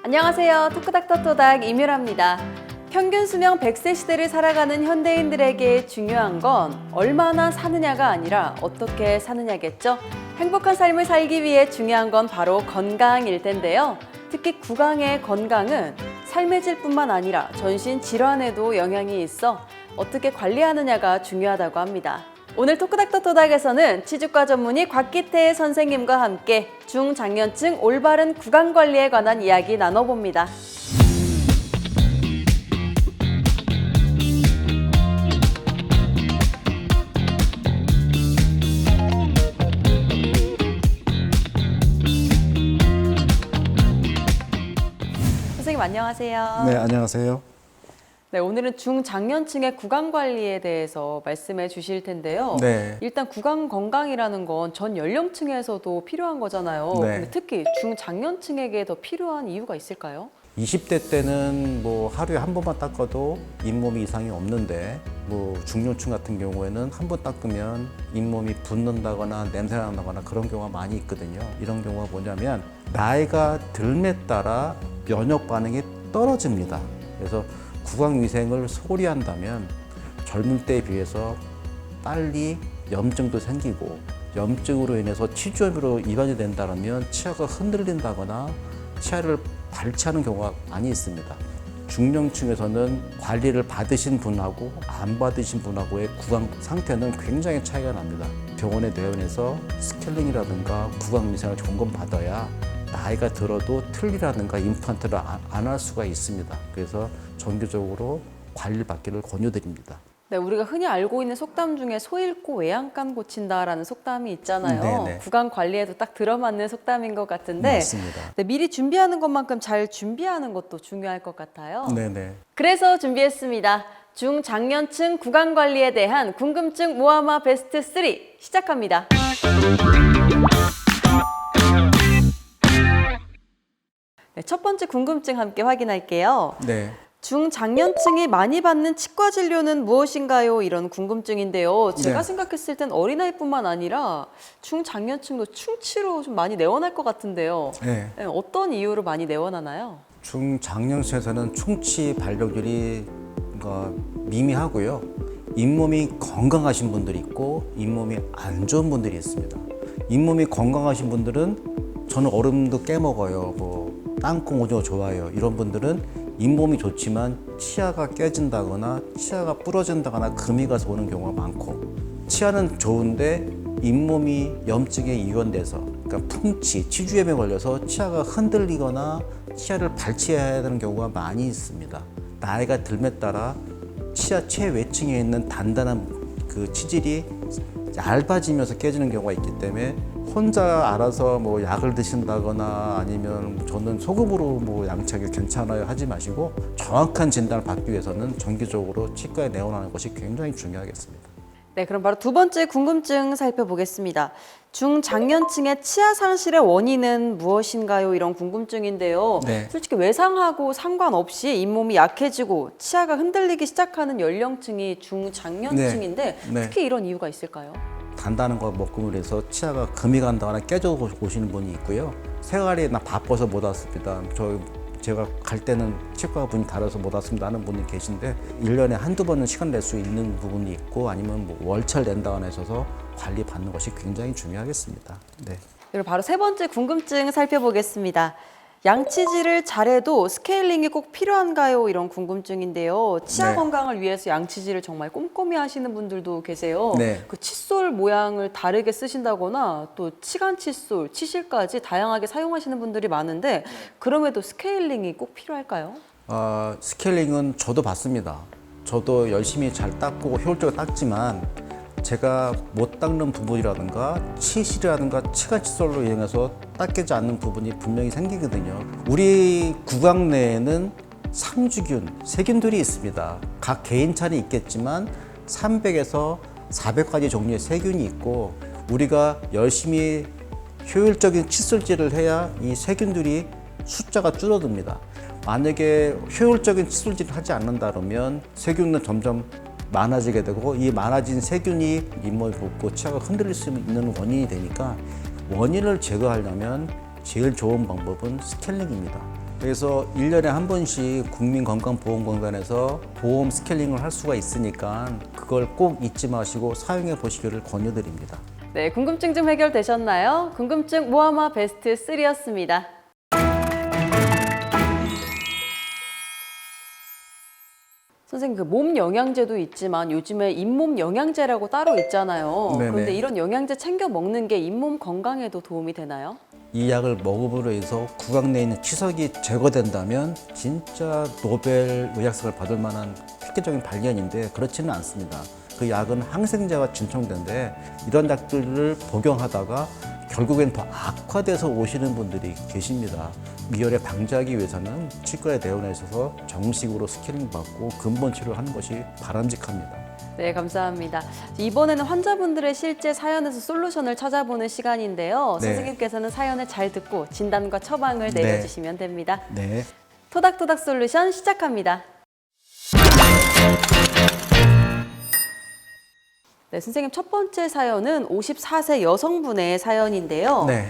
안녕하세요. 토크닥터 토닥 이뮤라입니다. 평균 수명 100세 시대를 살아가는 현대인들에게 중요한 건 얼마나 사느냐가 아니라 어떻게 사느냐겠죠? 행복한 삶을 살기 위해 중요한 건 바로 건강일 텐데요. 특히 구강의 건강은 삶의 질뿐만 아니라 전신 질환에도 영향이 있어 어떻게 관리하느냐가 중요하다고 합니다. 오늘 토크닥터 토닥에서는 치주과 전문의 곽기태 선생님과 함께 중장년층 올바른 구강 관리에 관한 이야기 나눠봅니다. 선생님 안녕하세요. 네, 안녕하세요. 네, 오늘은 중장년층의 구강 관리에 대해서 말씀해 주실 텐데요. 네. 일단 구강 건강이라는 건 전 연령층에서도 필요한 거잖아요. 네. 근데 특히 중장년층에게 더 필요한 이유가 있을까요? 20대 때는 뭐 하루에 한 번만 닦아도 잇몸이 이상이 없는데 뭐 중년층 같은 경우에는 한 번 닦으면 잇몸이 붓는다거나 냄새가 난다거나 그런 경우가 많이 있거든요. 이런 경우가 뭐냐면 나이가 들에 따라 면역 반응이 떨어집니다. 그래서 구강 위생을 소홀히 한다면 젊을 때에 비해서 빨리 염증도 생기고 염증으로 인해서 치주염으로 이완이 된다면 치아가 흔들린다거나 치아를 발치하는 경우가 많이 있습니다. 중년층에서는 관리를 받으신 분하고 안 받으신 분하고의 구강 상태는 굉장히 차이가 납니다. 병원에 내원해서 스케일링이라든가 구강 위생을 점검받아야 나이가 들어도 틀니라든가 임플란트를 안 할 수가 있습니다. 그래서 정기적으로 관리를 받기를 권유드립니다. 네, 우리가 흔히 알고 있는 속담 중에 소 잃고 외양간 고친다라는 속담이 있잖아요. 네네. 구강 관리에도 딱 들어맞는 속담인 것 같은데 맞습니다. 네, 미리 준비하는 것만큼 잘 준비하는 것도 중요할 것 같아요. 네네. 그래서 준비했습니다. 중장년층 구강 관리에 대한 궁금증 모아마 베스트 3 시작합니다. 네, 첫 번째 궁금증 함께 확인할게요. 네. 중장년층이 많이 받는 치과 진료는 무엇인가요? 이런 궁금증인데요. 제가 네. 생각했을 땐 어린아이뿐만 아니라 중장년층도 충치로 좀 많이 내원할 것 같은데요. 네. 네, 어떤 이유로 많이 내원하나요? 중장년층에서는 충치 발병률이 미미하고요. 잇몸이 건강하신 분들이 있고 잇몸이 안 좋은 분들이 있습니다. 잇몸이 건강하신 분들은 저는 얼음도 깨먹어요. 뭐 땅콩 오징어 좋아해요. 이런 분들은 잇몸이 좋지만 치아가 깨진다거나 치아가 부러진다거나 금이 가서 오는 경우가 많고 치아는 좋은데 잇몸이 염증에 이완돼서 그러니까 풍치, 치주염에 걸려서 치아가 흔들리거나 치아를 발치해야 되는 경우가 많이 있습니다. 나이가 들에 따라 치아 최외층에 있는 단단한 그 치질이 얇아지면서 깨지는 경우가 있기 때문에 혼자 알아서 뭐 약을 드신다거나 아니면 저는 소금으로 뭐 양치하기 괜찮아요 하지 마시고 정확한 진단을 받기 위해서는 정기적으로 치과에 내원하는 것이 굉장히 중요하겠습니다. 네, 그럼 바로 두 번째 궁금증 살펴보겠습니다. 중장년층의 치아 상실의 원인은 무엇인가요? 이런 궁금증인데요. 네. 솔직히 외상하고 상관없이 잇몸이 약해지고 치아가 흔들리기 시작하는 연령층이 중장년층인데 네. 특히 이런 이유가 있을까요? 단단한 거 먹고 해서 치아가 금이 간다거나 깨져 오시는 분이 있고요. 생활이 나 바빠서 못 왔습니다. 제가 갈 때는 치과 분이 달아서 못 왔습니다 하는 분이 계신데 1년에 한두 번은 시간 낼 수 있는 부분이 있고 아니면 뭐 월차를 낸다거나 해서 관리 받는 것이 굉장히 중요하겠습니다. 네. 그리고 바로 세 번째 궁금증 살펴보겠습니다. 양치질을 잘해도 스케일링이 꼭 필요한가요? 이런 궁금증인데요. 치아 네. 건강을 위해서 양치질을 정말 꼼꼼히 하시는 분들도 계세요. 네. 그 칫솔 모양을 다르게 쓰신다거나 또 치간 칫솔, 치실까지 다양하게 사용하시는 분들이 많은데 그럼에도 스케일링이 꼭 필요할까요? 스케일링은 저도 받습니다. 저도 열심히 잘 닦고 효율적으로 닦지만 제가 못 닦는 부분이라든가 치실이라든가 치간 칫솔로 이용해서 닦이지 않는 부분이 분명히 생기거든요. 우리 구강 내에는 상주균, 세균들이 있습니다. 각 개인차는 있겠지만 300에서 400가지 종류의 세균이 있고 우리가 열심히 효율적인 칫솔질을 해야 이 세균들이 숫자가 줄어듭니다. 만약에 효율적인 칫솔질을 하지 않는다 그러면 세균은 점점 많아지게 되고 이 많아진 세균이 잇몸이 붓고 치아가 흔들릴 수 있는 원인이 되니까 원인을 제거하려면 제일 좋은 방법은 스케일링입니다. 그래서 1년에 한 번씩 국민건강보험공단에서 보험 스케일링을 할 수가 있으니까 그걸 꼭 잊지 마시고 사용해 보시기를 권유드립니다. 네, 궁금증 좀 해결되셨나요? 궁금증 모아마 베스트 3였습니다. 선생님, 그 몸 영양제도 있지만 요즘에 잇몸 영양제라고 따로 있잖아요. 네네. 그런데 이런 영양제 챙겨 먹는 게 잇몸 건강에도 도움이 되나요? 이 약을 먹음으로 해서 구강 내에 있는 치석이 제거된다면 진짜 노벨 의학상을 받을 만한 획기적인 발견인데 그렇지는 않습니다. 그 약은 항생제가 진통제인데 이런 약들을 복용하다가 결국엔 더 악화돼서 오시는 분들이 계십니다. 미열에 방지하기 위해서는 치과에 내원하셔서 정식으로 스케일링 받고 근본 치료를 하는 것이 바람직합니다. 네, 감사합니다. 이번에는 환자분들의 실제 사연에서 솔루션을 찾아보는 시간인데요. 네. 선생님께서는 사연을 잘 듣고 진단과 처방을 네. 내려주시면 됩니다. 네. 토닥토닥 솔루션 시작합니다. 네, 선생님 첫 번째 사연은 54세 여성분의 사연인데요. 네.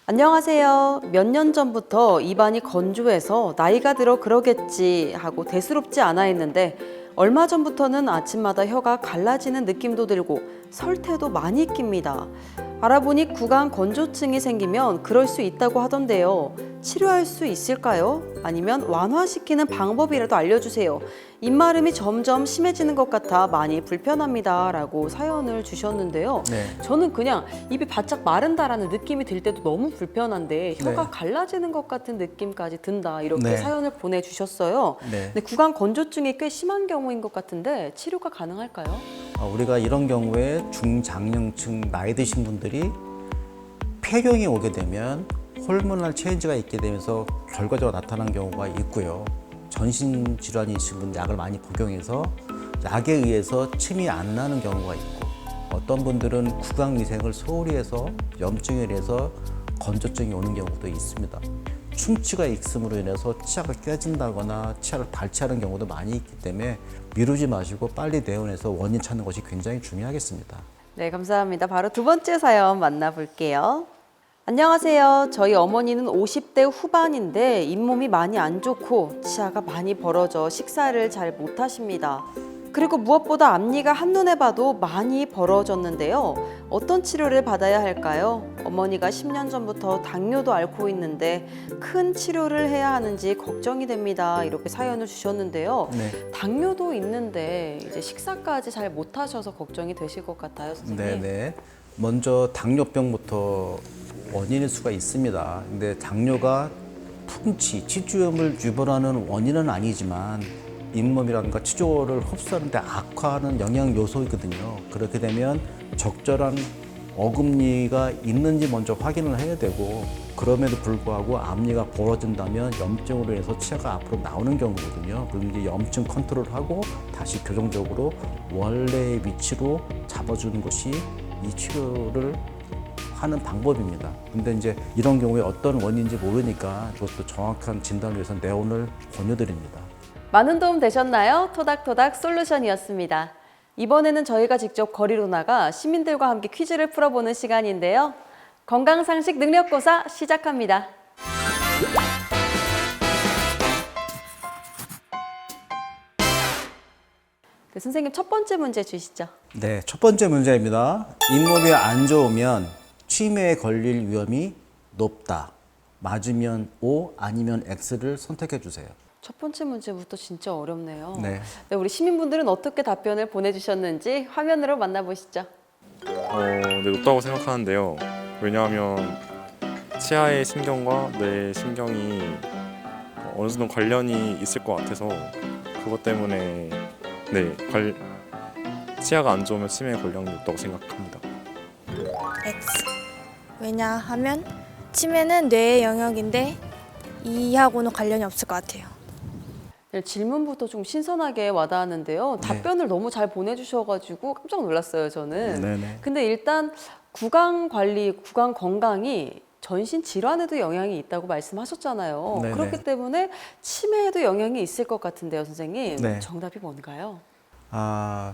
안녕하세요. 몇 년 전부터 입안이 건조해서 나이가 들어 그러겠지 하고 대수롭지 않아 했는데 얼마 전부터는 아침마다 혀가 갈라지는 느낌도 들고 설태도 많이 낍니다. 알아보니 구강 건조증이 생기면 그럴 수 있다고 하던데요. 치료할 수 있을까요? 아니면 완화시키는 방법이라도 알려주세요. 입마름이 점점 심해지는 것 같아 많이 불편합니다. 라고 사연을 주셨는데요. 네. 저는 그냥 입이 바짝 마른다라는 느낌이 들 때도 너무 불편한데 혀가 네. 갈라지는 것 같은 느낌까지 든다. 이렇게 네. 사연을 보내주셨어요. 네. 근데 구강 건조증이 꽤 심한 경우인 것 같은데 치료가 가능할까요? 우리가 이런 경우에 중장년층 나이 드신 분들이 폐경이 오게 되면 호르몬al 체인지가 있게 되면서 결과적으로 나타난 경우가 있고요. 전신 질환이 있으신 분 약을 많이 복용해서 약에 의해서 침이 안 나는 경우가 있고 어떤 분들은 구강 위생을 소홀히 해서 염증에 의해서 건조증이 오는 경우도 있습니다. 충치가 있음으로 인해서 치아가 깨진다거나 치아를 발치하는 경우도 많이 있기 때문에 미루지 마시고 빨리 내원해서 원인 찾는 것이 굉장히 중요하겠습니다. 네, 감사합니다. 바로 두 번째 사연 만나볼게요. 안녕하세요. 저희 어머니는 50대 후반인데 잇몸이 많이 안 좋고 치아가 많이 벌어져 식사를 잘 못하십니다. 그리고 무엇보다 앞니가 한눈에 봐도 많이 벌어졌는데요. 어떤 치료를 받아야 할까요? 어머니가 10년 전부터 당뇨도 앓고 있는데 큰 치료를 해야 하는지 걱정이 됩니다. 이렇게 사연을 주셨는데요. 네. 당뇨도 있는데 이제 식사까지 잘 못하셔서 걱정이 되실 것 같아요, 선생님. 네네. 먼저 당뇨병부터 원인일 수가 있습니다. 근데 당뇨가 풍치, 치주염을 유발하는 원인은 아니지만 잇몸이라든가 치조를 흡수하는데 악화하는 영양 요소이거든요. 그렇게 되면 적절한 어금니가 있는지 먼저 확인을 해야 되고 그럼에도 불구하고 앞니가 벌어진다면 염증으로 인해서 치아가 앞으로 나오는 경우거든요. 그럼 이제 염증 컨트롤하고 다시 교정적으로 원래의 위치로 잡아주는 것이 이 치료를 하는 방법입니다. 근데 이제 이런 경우에 어떤 원인인지 모르니까 그것도 정확한 진단을 위해서 내원을 권유드립니다. 많은 도움 되셨나요? 토닥토닥 솔루션이었습니다. 이번에는 저희가 직접 거리로 나가 시민들과 함께 퀴즈를 풀어보는 시간인데요. 건강상식 능력고사 시작합니다. 네, 선생님 첫 번째 문제 주시죠. 네, 첫 번째 문제입니다. 잇몸이 안 좋으면 치매에 걸릴 위험이 높다. 맞으면 O, 아니면 X를 선택해 주세요. 첫 번째 문제부터 진짜 어렵네요. 네. 네, 우리 시민분들은 어떻게 답변을 보내주셨는지 화면으로 만나보시죠. 네, 높다고 생각하는데요. 왜냐하면 치아의 신경과 뇌 신경이 어느 정도 관련이 있을 것 같아서 그것 때문에 치아가 안 좋으면 치매에 걸리는 게 높다고 생각합니다. X. 왜냐하면 치매는 뇌의 영역인데 이하고는 관련이 없을 것 같아요. 네, 질문부터 좀 신선하게 와닿았는데요. 답변을 너무 잘 보내주셔가지고 깜짝 놀랐어요, 저는. 네네. 근데 일단 구강 관리, 구강 건강이 전신 질환에도 영향이 있다고 말씀하셨잖아요. 네네. 그렇기 때문에 치매에도 영향이 있을 것 같은데요, 선생님. 네. 정답이 뭔가요?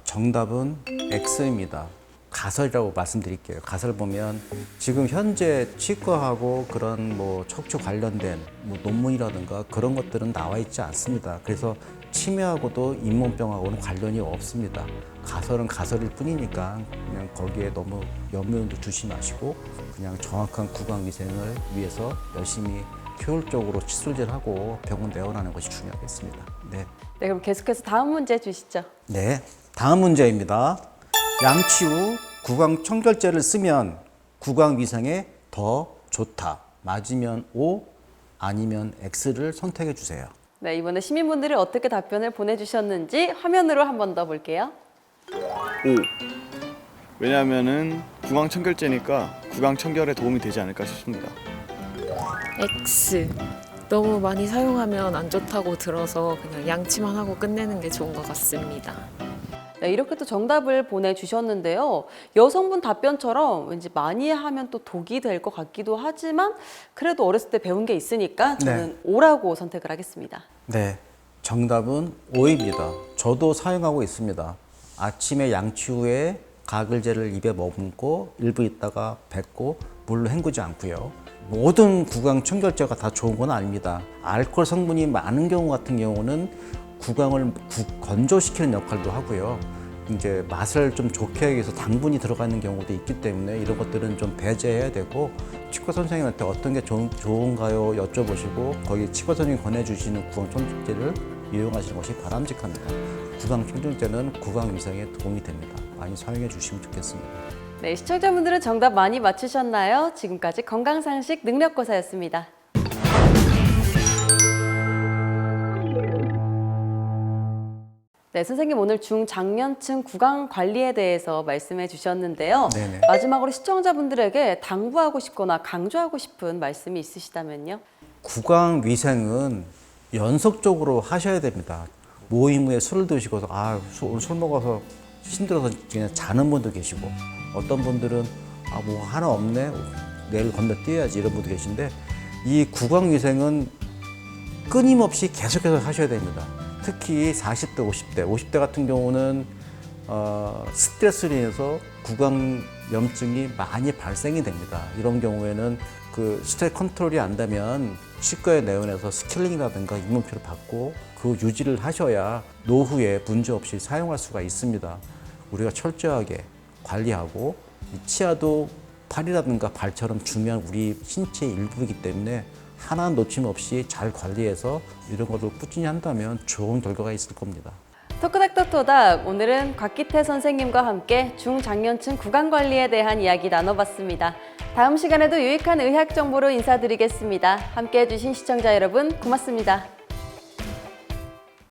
정답은 X입니다. 가설이라고 말씀드릴게요. 가설 보면 지금 현재 치과하고 그런 뭐 척추 관련된 뭐 논문이라든가 그런 것들은 나와 있지 않습니다. 그래서 치매하고도 잇몸병하고는 관련이 없습니다. 가설은 가설일 뿐이니까 그냥 거기에 너무 염려도 두지 마시고 그냥 정확한 구강위생을 위해서 열심히 효율적으로 칫솔질하고 병원 내원하는 것이 중요하겠습니다. 네. 네, 그럼 계속해서 다음 문제 주시죠. 네, 다음 문제입니다. 양치 후 구강 청결제를 쓰면 구강 위생에 더 좋다. 맞으면 O, 아니면 X를 선택해 주세요. 네, 이번에 시민분들이 어떻게 답변을 보내주셨는지 화면으로 한 번 더 볼게요. O. 왜냐하면은 구강 청결제니까 구강 청결에 도움이 되지 않을까 싶습니다. X. 너무 많이 사용하면 안 좋다고 들어서 그냥 양치만 하고 끝내는 게 좋은 것 같습니다. 네, 이렇게 또 정답을 보내주셨는데요. 여성분 답변처럼 왠지 많이 하면 또 독이 될 것 같기도 하지만 그래도 어렸을 때 배운 게 있으니까 저는 O라고 선택을 하겠습니다. 네, 정답은 O입니다. 저도 사용하고 있습니다. 아침에 양치 후에 가글제를 입에 머금고 1분 있다가 뱉고 물로 헹구지 않고요. 모든 구강 청결제가 다 좋은 건 아닙니다. 알코올 성분이 많은 경우 같은 경우는 구강을 건조시키는 역할도 하고요. 이제 맛을 좀 좋게 하기 위해서 당분이 들어가 있는 경우도 있기 때문에 이런 것들은 좀 배제해야 되고 치과 선생님한테 어떤 게 좋은가요 여쭤보시고 거기 치과 선생님이 권해주시는 구강 청결제를 이용하시는 것이 바람직합니다. 구강 청결제는 구강 위생에 도움이 됩니다. 많이 사용해 주시면 좋겠습니다. 네, 시청자분들은 정답 많이 맞추셨나요? 지금까지 건강상식 능력고사였습니다. 네, 선생님 오늘 중장년층 구강 관리에 대해서 말씀해 주셨는데요. 네네. 마지막으로 시청자분들에게 당부하고 싶거나 강조하고 싶은 말씀이 있으시다면요? 구강 위생은 연속적으로 하셔야 됩니다. 모임 후에 술을 드시고서 오늘 술 먹어서 힘들어서 그냥 자는 분도 계시고 어떤 분들은 뭐 하나 없네 내일 건너뛰어야지 이런 분도 계신데 이 구강 위생은 끊임없이 계속해서 하셔야 됩니다. 특히 40대, 50대 같은 경우는 스트레스로 인해서 구강염증이 많이 발생이 됩니다. 이런 경우에는 그 스트레스 컨트롤이 안 되면 치과에 내원해서 스케일링이라든가 잇몸표를 받고 그 유지를 하셔야 노후에 문제 없이 사용할 수가 있습니다. 우리가 철저하게 관리하고 이 치아도 팔이라든가 발처럼 중요한 우리 신체의 일부이기 때문에 하나 놓침없이 잘 관리해서 이런 것을 꾸준히 한다면 좋은 결과가 있을 겁니다. 토크닥터 토닥, 오늘은 곽기태 선생님과 함께 중장년층 구강관리에 대한 이야기 나눠봤습니다. 다음 시간에도 유익한 의학 정보로 인사드리겠습니다. 함께해 주신 시청자 여러분 고맙습니다.